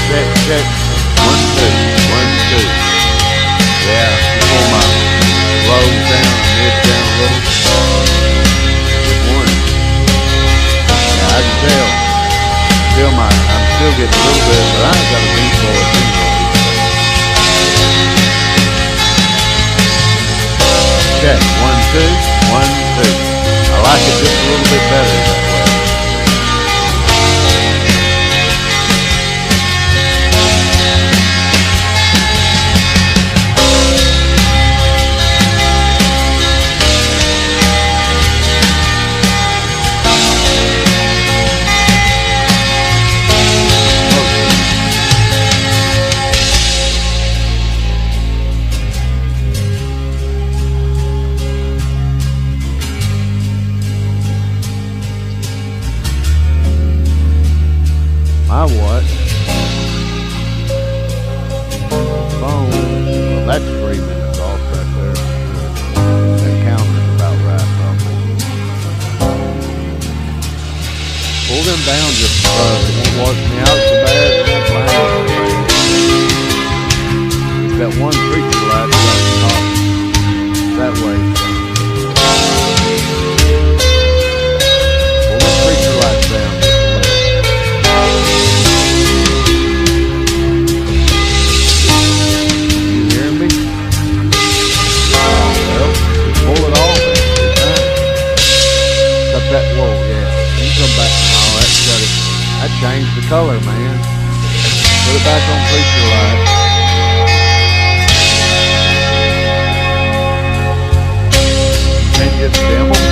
Check, check. 1, 2, 1, 2. Yeah, pull my low down, mid down a little. Good morning. Yeah, I can tell. I'm still getting a little bit, but I ain't got a beat for it anyway. Check. 1, 2, 1, 2. I like it just a little bit better that way. My what? Phone. Well, that's 3 minutes off right there. That counter's about right, probably. Pull them down just it won't wash me out so bad. It won't blind me. Got one preacher light right top that way. Pull the preacher lights down. That whoa, yeah. You come back now. That changed the color, man. Put it back on preacher light. Can't you just dim them?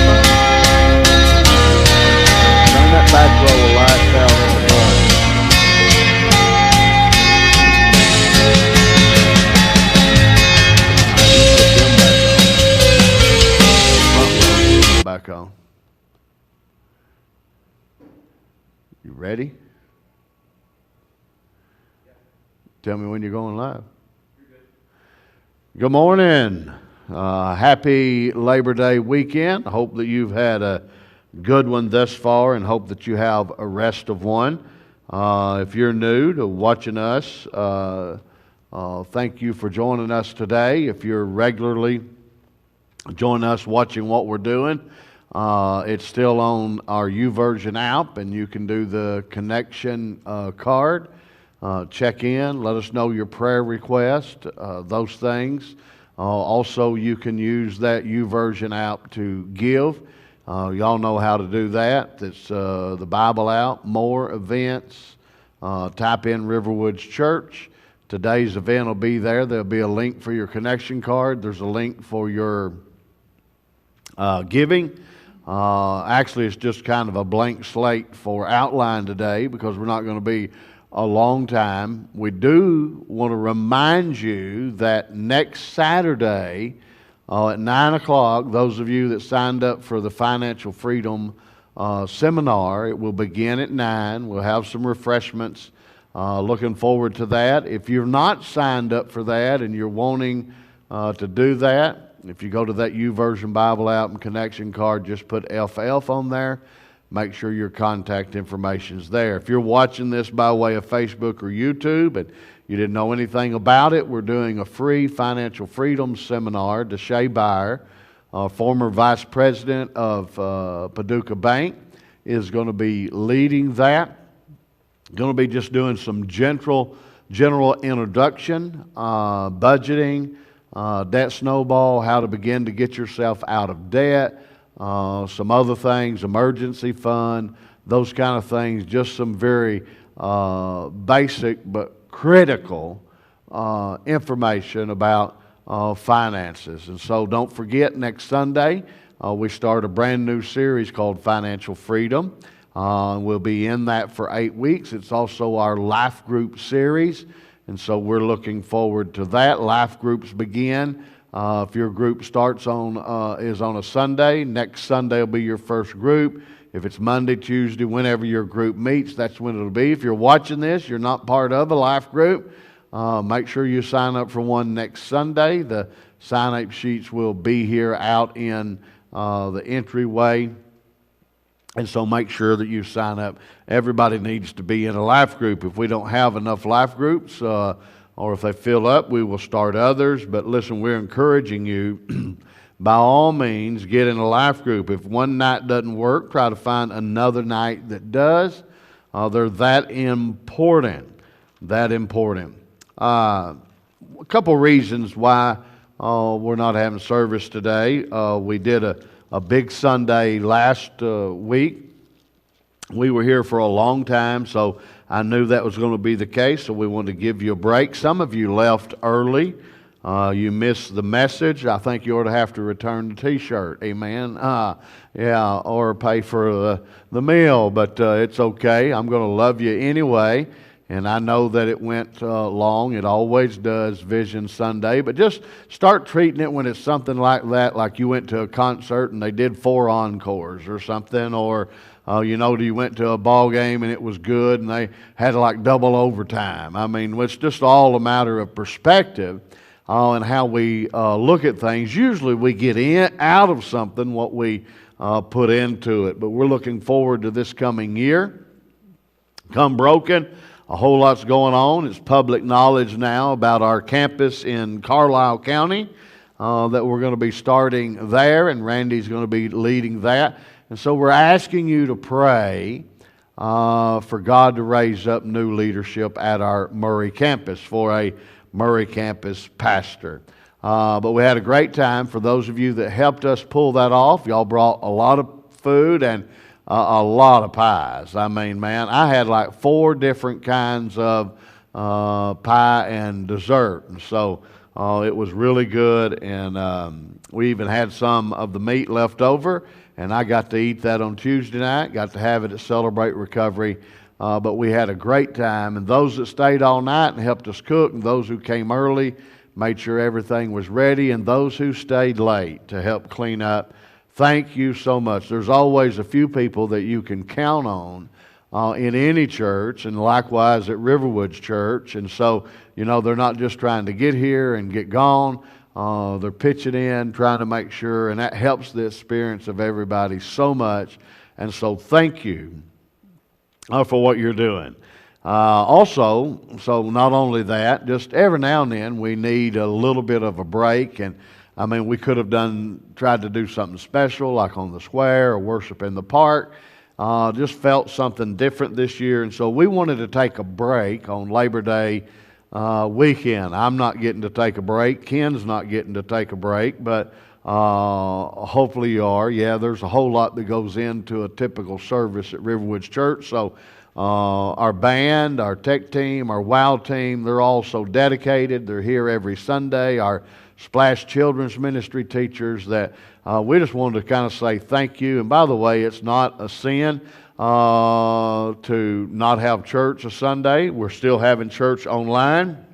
Turn that back row of lights out on the front. Put them back on. You ready? Tell me when you're going live. Good morning. Happy Labor Day weekend. I hope that you've had a good one thus far and hope that you have a rest of one. If you're new to watching us, thank you for joining us today. If you're regularly joining us watching what we're doing, it's still on our YouVersion app, and you can do the connection card. Check in, let us know your prayer request, those things. Also, you can use that YouVersion app to give. Y'all know how to do that. It's the Bible app, more events. Type in Riverwoods Church. Today's event will be there. There'll be a link for your connection card. There's a link for your giving. Actually, it's just kind of a blank slate for outline today because we're not going to be a long time. We do want to remind you that next Saturday at 9 o'clock, those of you that signed up for the Financial Freedom Seminar, it will begin at 9. We'll have some refreshments. Looking forward to that. If you're not signed up for that and you're wanting to do that, if you go to that YouVersion Bible app and connection card, just put FF on there. Make sure your contact information is there. If you're watching this by way of Facebook or YouTube and you didn't know anything about it, we're doing a free financial freedom seminar. Deshae Byer, former vice president of Paducah Bank, is going to be leading that. Going to be just doing some general introduction, budgeting, debt snowball, how to begin to get yourself out of debt, some other things, emergency fund, those kind of things, just some very basic but critical information about finances. And so don't forget, next Sunday we start a brand new series called Financial Freedom. We'll be in that for 8 weeks. It's also our life group series. And so we're looking forward to that. Life groups begin. If your group is on a Sunday, next Sunday will be your first group. If it's Monday, Tuesday, whenever your group meets, that's when it'll be. If you're watching this, you're not part of a life group, make sure you sign up for one next Sunday. The sign-up sheets will be here out in the entryway And so make sure that you sign up. Everybody needs to be in a life group. If we don't have enough life groups, or if they fill up, we will start others. But listen, we're encouraging you, by all means, get in a life group. If one night doesn't work, try to find another night that does. They're that important. That important. A couple reasons why we're not having service today. We did a big Sunday last week. We were here for a long time, so I knew that was going to be the case, so we wanted to give you a break. Some of you left early. You missed the message. I think you ought to have to return the T-shirt. Amen. Yeah, or pay for the meal, but it's okay. I'm going to love you anyway. And I know that it went long. It always does, Vision Sunday. But just start treating it when it's something like that, like you went to a concert and they did 4 encores or something, or you went to a ball game and it was good and they had like double overtime. I mean, it's just all a matter of perspective and how we look at things. Usually we get out of something what we put into it. But we're looking forward to this coming year. Come broken. A whole lot's going on. It's public knowledge now about our campus in Carlisle County that we're going to be starting there, and Randy's going to be leading that. And so we're asking you to pray for God to raise up new leadership at our Murray campus, for a Murray campus pastor. But we had a great time. For those of you that helped us pull that off, y'all brought a lot of food and a lot of pies. I mean, man, I had like 4 different kinds of pie and dessert. And so it was really good. And we even had some of the meat left over. And I got to eat that on Tuesday night. Got to have it at Celebrate Recovery. But we had a great time. And those that stayed all night and helped us cook, and those who came early, made sure everything was ready, and those who stayed late to help clean up, thank you so much. There's always a few people that you can count on in any church, and likewise at Riverwoods Church. And so, they're not just trying to get here and get gone. They're pitching in, trying to make sure, and that helps the experience of everybody so much. And so thank you for what you're doing. Also, so not only that, just every now and then we need a little bit of a break. And I mean, we could have tried to do something special, like on the square or worship in the park. Just felt something different this year. And so we wanted to take a break on Labor Day weekend. I'm not getting to take a break. Ken's not getting to take a break, but hopefully you are. Yeah, there's a whole lot that goes into a typical service at Riverwoods Church. So our band, our tech team, our WOW team, they're all so dedicated. They're here every Sunday. Our Splash Children's Ministry teachers, that we just wanted to kind of say thank you. And by the way, it's not a sin to not have church a Sunday. We're still having church online.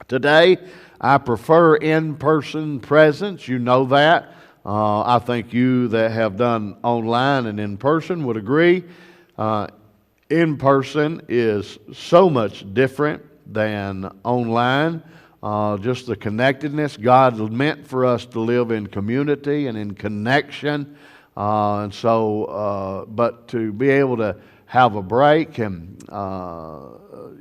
Today, I prefer in-person presence. You know that. I think you that have done online and in-person would agree. In-person is so much different than online. Just the connectedness. God meant for us to live in community and in connection. But to be able to have a break and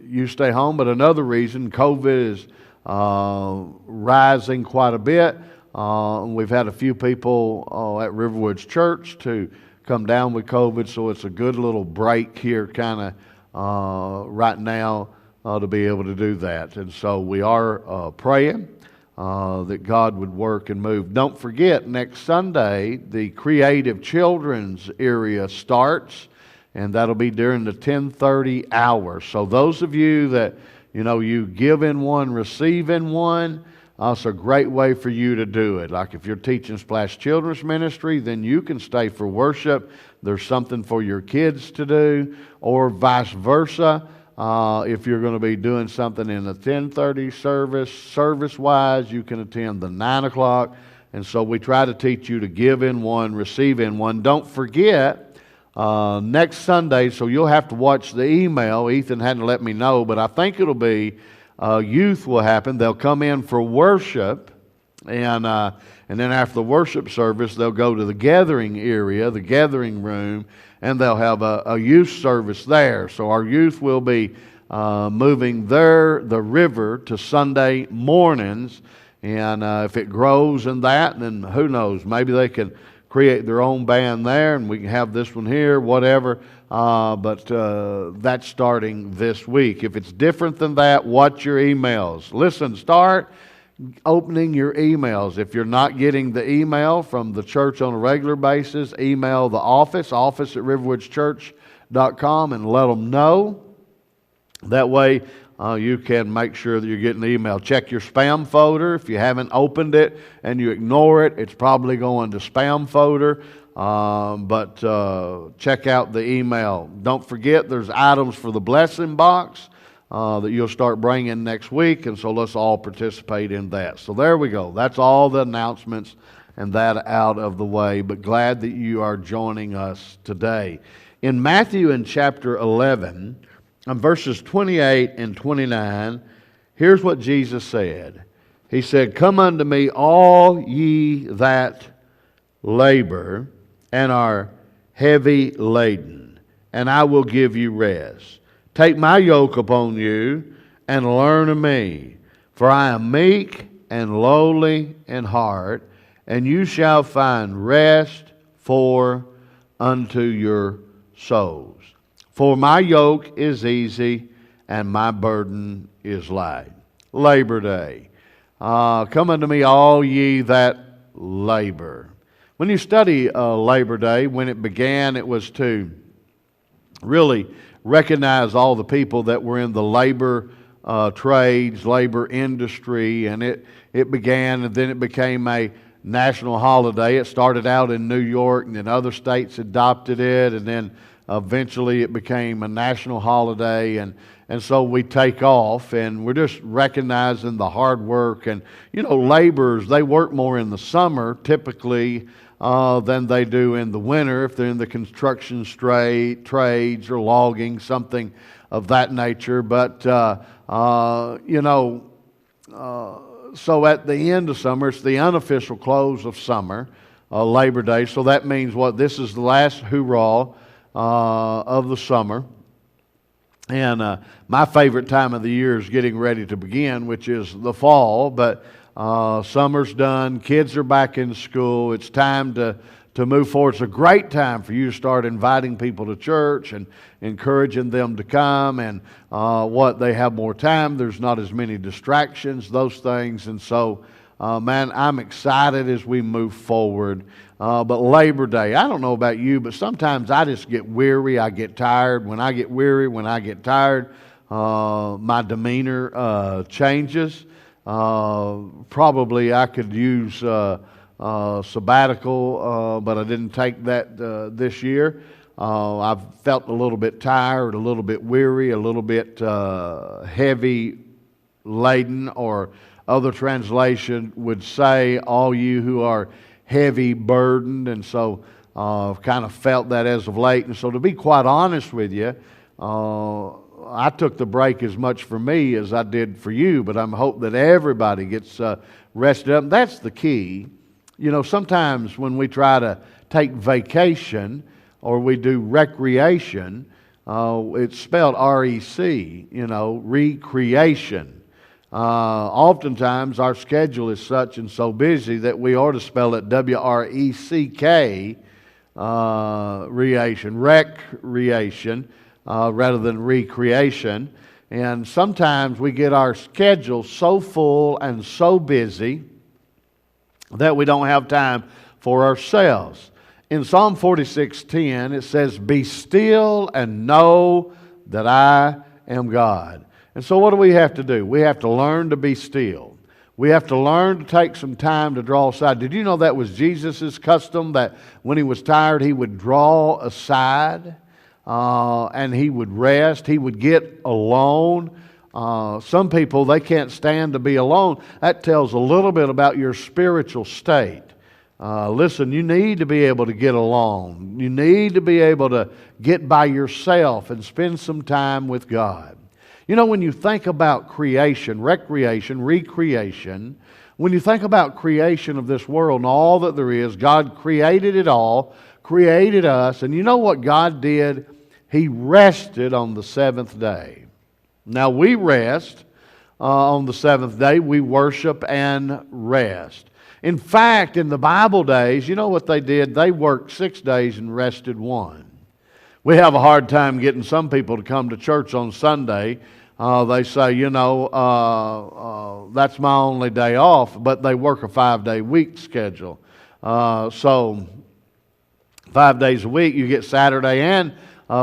you stay home. But another reason, COVID is rising quite a bit. We've had a few people at Riverwoods Church to come down with COVID, so it's a good little break here kind of right now to be able to do that. And so we are praying that God would work and move. Don't forget, next Sunday, the Creative Children's area starts, and that'll be during the 10:30 hour. So those of you that, you give in one, receive in one, it's a great way for you to do it. Like if you're teaching Splash Children's Ministry, then you can stay for worship. There's something for your kids to do, or vice versa. If you're going to be doing something in the 10:30 service-wise, you can attend the 9 o'clock. And so we try to teach you to give in one, receive in one. Don't forget, next Sunday, so you'll have to watch the email. Ethan hadn't let me know, but I think it'll be youth will happen. They'll come in for worship And then after the worship service, they'll go to the gathering area, the gathering room, and they'll have a youth service there. So our youth will be moving the river to Sunday mornings. And if it grows in that, then who knows? Maybe they can create their own band there, and we can have this one here, whatever. But that's starting this week. If it's different than that, watch your emails. Listen, start opening your emails. If you're not getting the email from the church on a regular basis, email the office at riverwoodschurch.com, and let them know. That way you can make sure that you're getting the email. Check your spam folder. If you haven't opened it and you ignore it, it's probably going to spam folder. But check out the email. Don't forget there's items for the blessing box that you'll start bringing next week, and so let's all participate in that. So there we go. That's all the announcements and that out of the way, but glad that you are joining us today. In Matthew in chapter 11, verses 28 and 29, here's what Jesus said. He said, "Come unto me, all ye that labor and are heavy laden, and I will give you rest. Take my yoke upon you and learn of me, for I am meek and lowly in heart, and you shall find rest unto your souls. For my yoke is easy and my burden is light." Labor Day. Come unto me, all ye that labor. When you study Labor Day, when it began, it was to really recognize all the people that were in the labor trades, labor industry, and it began, and then it became a national holiday. It started out in New York, and then other states adopted it, and then eventually it became a national holiday, and so we take off, and we're just recognizing the hard work. And laborers, they work more in the summer typically than they do in the winter if they're in the construction trades or logging, something of that nature. But so at the end of summer, it's the unofficial close of summer, Labor Day. So that means what? This is the last hurrah of the summer. And my favorite time of the year is getting ready to begin, which is the fall. But summer's done. Kids are back in school. It's time to move forward. It's a great time for you to start inviting people to church and encouraging them to come. And they have more time. There's not as many distractions, those things. And so, man, I'm excited as we move forward. But Labor Day, I don't know about you, but sometimes I just get weary. I get tired. When I get weary, when I get tired, my demeanor changes. Probably I could use sabbatical, but I didn't take that this year. I've felt a little bit tired, a little bit weary, a little bit heavy laden, or other translation would say, all you who are heavy burdened. And so I've kind of felt that as of late. And so to be quite honest with you, I took the break as much for me as I did for you, but I'm hoping that everybody gets rested up. And that's the key. Sometimes when we try to take vacation or we do recreation, it's spelled R-E-C, recreation. Oftentimes our schedule is such and so busy that we ought to spell it W-R-E-C-K, recreation, rather than recreation. And sometimes we get our schedule so full and so busy that we don't have time for ourselves. In Psalm 46:10, it says, "Be still and know that I am God." And so what do we have to do? We have to learn to be still. We have to learn to take some time to draw aside. Did you know that was Jesus' custom, that when he was tired, he would draw aside and he would rest. He would get alone. Some people, they can't stand to be alone. That tells a little bit about your spiritual state. Listen, you need to be able to get alone. You need to be able to get by yourself and spend some time with God. When you think about creation, recreation, When you think about creation of this world and all that there is, God created it all, created us, and you know what God did? He rested on the seventh day. Now we rest on the seventh day. We worship and rest. In fact, in the Bible days, you know what they did? They worked 6 days and rested one. We have a hard time getting some people to come to church on Sunday. They say, that's my only day off, but they work a 5-day week schedule. So 5 days a week, you get Saturday and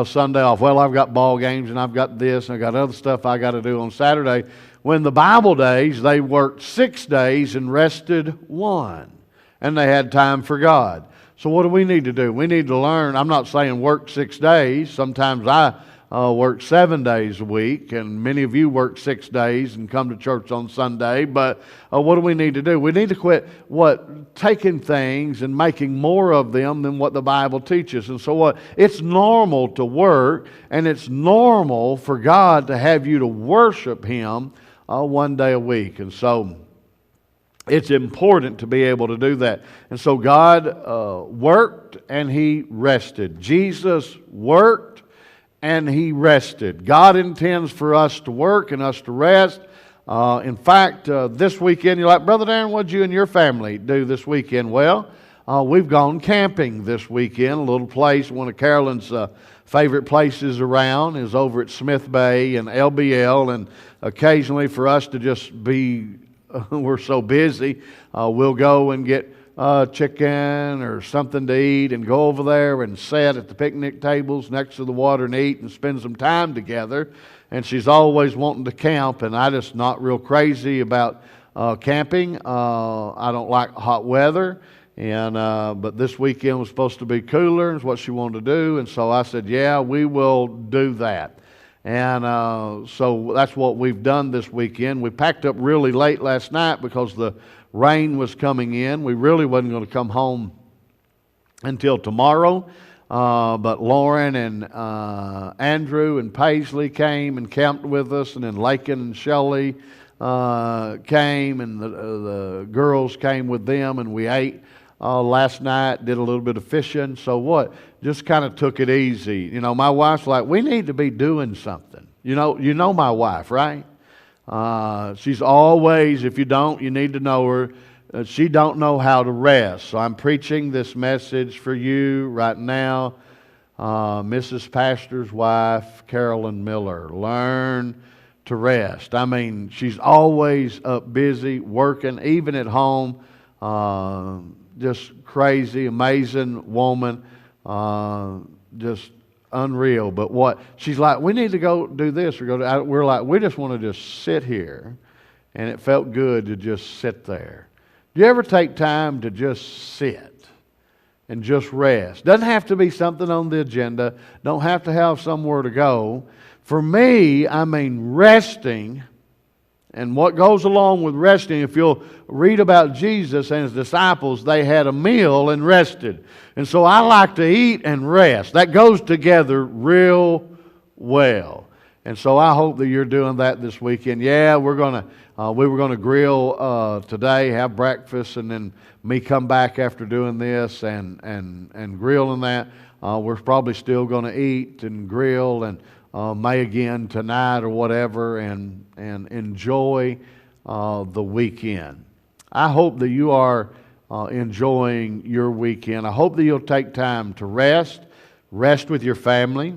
Sunday off. Well, I've got ball games and I've got this and I've got other stuff I got to do on Saturday. When the Bible days, they worked 6 days and rested one. And they had time for God. So what do we need to do? We need to learn. I'm not saying work 6 days. Sometimes I work 7 days a week, and many of you work 6 days and come to church on Sunday. But what do we need to do? We need to quit taking things and making more of them than what the Bible teaches. And so it's normal to work, and it's normal for God to have you to worship Him 1 day a week. And so it's important to be able to do that. And so God worked and He rested. Jesus worked and He rested. God intends for us to work and us to rest. In fact, this weekend, you're like, Brother Darren, what'd you and your family do this weekend? Well, we've gone camping this weekend. A little place, one of Carolyn's favorite places around is over at Smith Bay and LBL. And occasionally for us to just be, we're so busy, we'll go and get chicken or something to eat and go over there and sit at the picnic tables next to the water and eat and spend some time together. And she's always wanting to camp, and I just not real crazy about camping. I don't like hot weather, and but this weekend was supposed to be cooler, is what she wanted to do, and so I said, yeah, we will do that. And so that's what we've done this weekend. We packed up really late last night because the rain was coming in. We really wasn't going to come home until tomorrow. But Lauren and Andrew and Paisley came and camped with us, and then Lakin and Shelley came, and the girls came with them, and we ate last night, did a little bit of fishing. So just kind of took it easy. You know, my wife's like, we need to be doing something. You know my wife, right? She's always, if you don't, you need to know her. She don't know how to rest. So I'm preaching this message for you right now. Mrs. Pastor's wife, Carolyn Miller. Learn to rest. I mean, she's always up busy, working, even at home. Just crazy, amazing woman. Just unreal. But she's like, we need to go do this or go to, we're like, we just want to just sit here. And it felt good to just sit there. Do you ever take time to just sit and just rest? Doesn't have to be something on the agenda. Don't have to have somewhere to go. For me, I mean resting, and what goes along with resting, if you'll read about Jesus and His disciples, they had a meal and rested. And so I like to eat and rest. That goes together real well. And so I hope that you're doing that this weekend. Yeah, we were going to grill today, have breakfast, and then me come back after doing this and grilling that. We're probably still going to eat and grill and may again tonight or whatever, and enjoy the weekend. I hope that you are enjoying your weekend. I hope that you'll take time to rest with your family,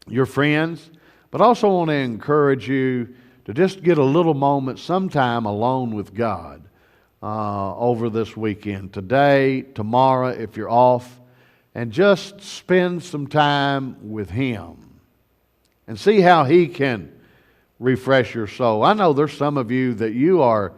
your friends, but also want to encourage you to just get a little moment, sometime alone with God over this weekend. Today, tomorrow, if you're off, and just spend some time with Him and see how He can refresh your soul. I know there's some of you that you are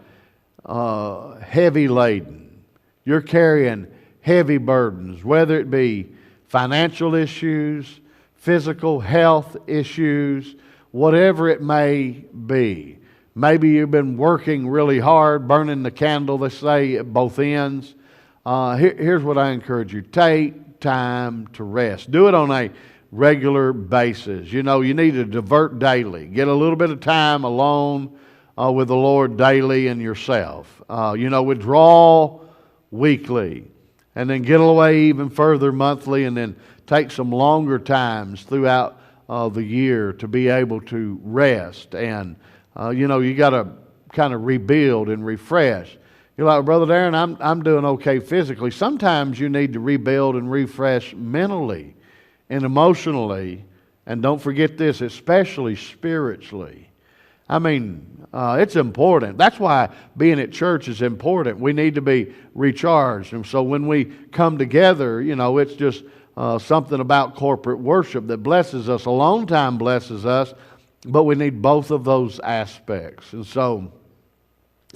heavy laden. You're carrying heavy burdens, whether it be financial issues, physical health issues, whatever it may be. Maybe you've been working really hard, burning the candle, they say, at both ends. Here's what I encourage you. Take time to rest. Do it on a regular basis. You know, you need to divert daily. Get a little bit of time alone with the Lord daily and yourself. Withdraw weekly, and then get away even further monthly, and then take some longer times throughout the year to be able to rest. And, you got to kind of rebuild and refresh. You're like, Brother Darren, I'm doing okay physically. Sometimes you need to rebuild and refresh mentally and emotionally, and don't forget this, especially spiritually. I mean, it's important. That's why being at church is important. We need to be recharged. And so when we come together, it's just something about corporate worship that blesses us. Alone time blesses us, but we need both of those aspects. And so,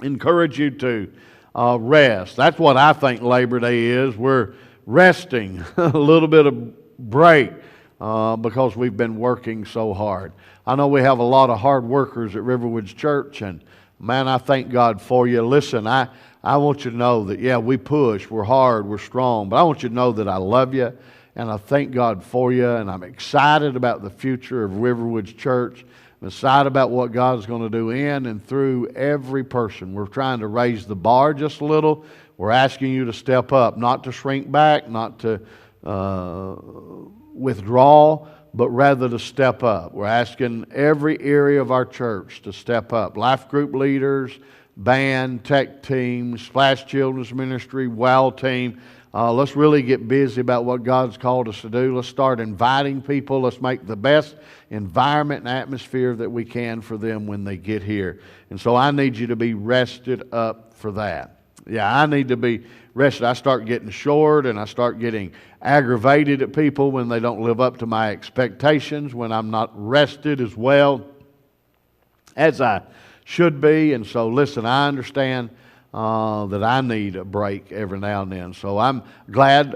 encourage you to rest. That's what I think Labor Day is. We're resting, a little bit of break because we've been working so hard. I know we have a lot of hard workers at Riverwoods Church, and man, I thank God for you. Listen, I want you to know that, yeah, we push, we're hard, we're strong, but I want you to know that I love you, and I thank God for you, and I'm excited about the future of Riverwoods Church. I'm excited about what God's going to do in and through every person. We're trying to raise the bar just a little. We're asking you to step up, not to shrink back, not to withdraw, but rather to step up. We're asking every area of our church to step up. Life group leaders, band, tech team, Splash Children's Ministry, WOW team. Let's really get busy about what God's called us to do. Let's start inviting people. Let's make the best environment and atmosphere that we can for them when they get here. And so I need you to be rested up for that. Yeah, I need to be rested. I start getting short, and I start getting aggravated at people when they don't live up to my expectations, when I'm not rested as well as I should be. And so, listen, I understand that I need a break every now and then. So I'm glad.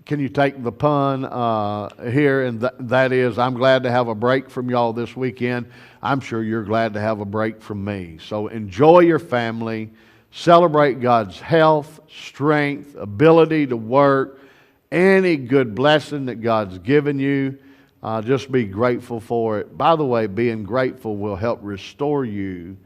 Can you take the pun here? And that is, I'm glad to have a break from y'all this weekend. I'm sure you're glad to have a break from me. So enjoy your family. Celebrate God's health, strength, ability to work, any good blessing that God's given you. Just be grateful for it. By the way, being grateful will help restore you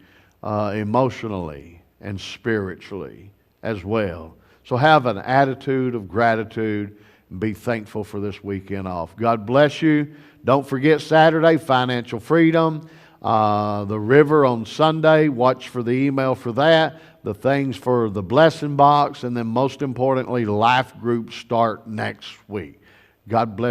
emotionally and spiritually as well. So have an attitude of gratitude and be thankful for this weekend off. God bless you. Don't forget Saturday, Financial Freedom. The river on Sunday. Watch for the email for that. The things for the blessing box. And then most importantly, life groups start next week. God bless you.